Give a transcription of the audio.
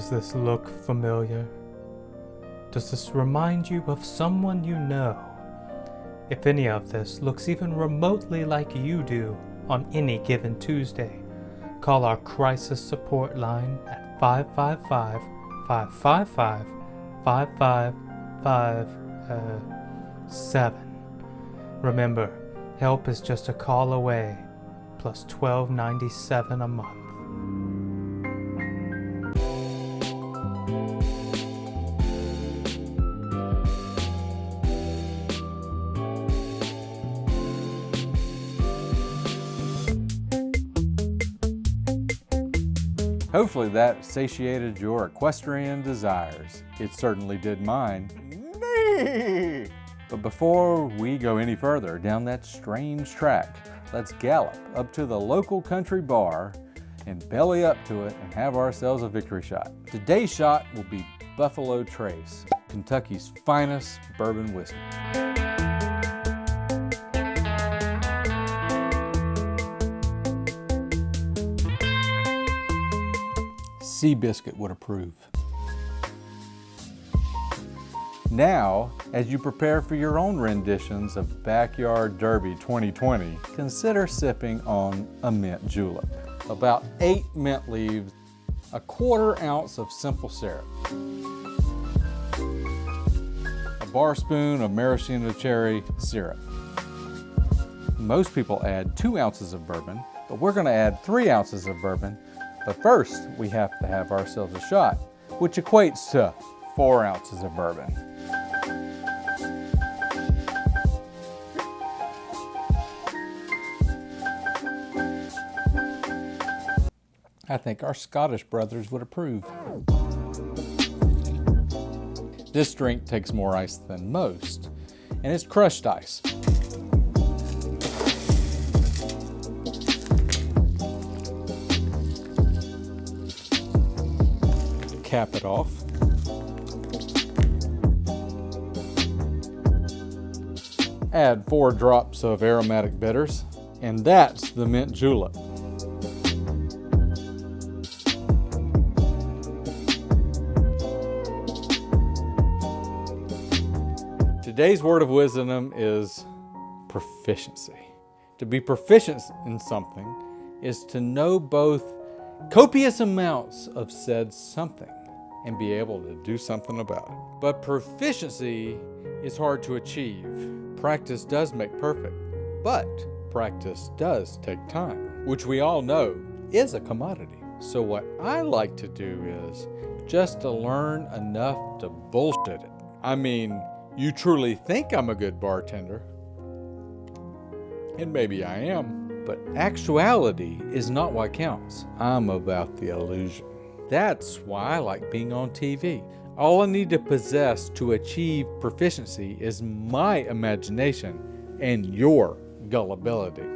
Does this look familiar? Does this remind you of someone you know? If any of this looks even remotely like you do on any given Tuesday, call our crisis support line at 555-555-5557. Remember, help is just a call away, plus $12.97 a month. Hopefully that satiated your equestrian desires. It certainly did mine. But before we go any further down that strange track, let's gallop up to the local country bar and belly up to it and have ourselves a victory shot. Today's shot will be Buffalo Trace, Kentucky's finest bourbon whiskey. Seabiscuit would approve. Now, as you prepare for your own renditions of Backyard Derby 2020, consider sipping on a Mint Julep. About 8 mint leaves, a 1/4 ounce of simple syrup, a bar spoon of maraschino cherry syrup. Most people add 2 ounces of bourbon, but we're going to add 3 ounces of bourbon. But first, we have to have ourselves a shot, which equates to 4 ounces of bourbon. I think our Scottish brothers would approve. This drink takes more ice than most, and it's crushed ice. Cap it off. Add 4 drops of aromatic bitters, and that's the Mint Julep. Today's word of wisdom is proficiency. To be proficient in something is to know both copious amounts of said something and be able to do something about it. But proficiency is hard to achieve. Practice does make perfect, but practice does take time, which we all know is a commodity. So what I like to do is just to learn enough to bullshit it. I mean, you truly think I'm a good bartender, and maybe I am, but actuality is not what counts. I'm about the illusion. That's why I like being on TV. All I need to possess to achieve proficiency is my imagination and your gullibility.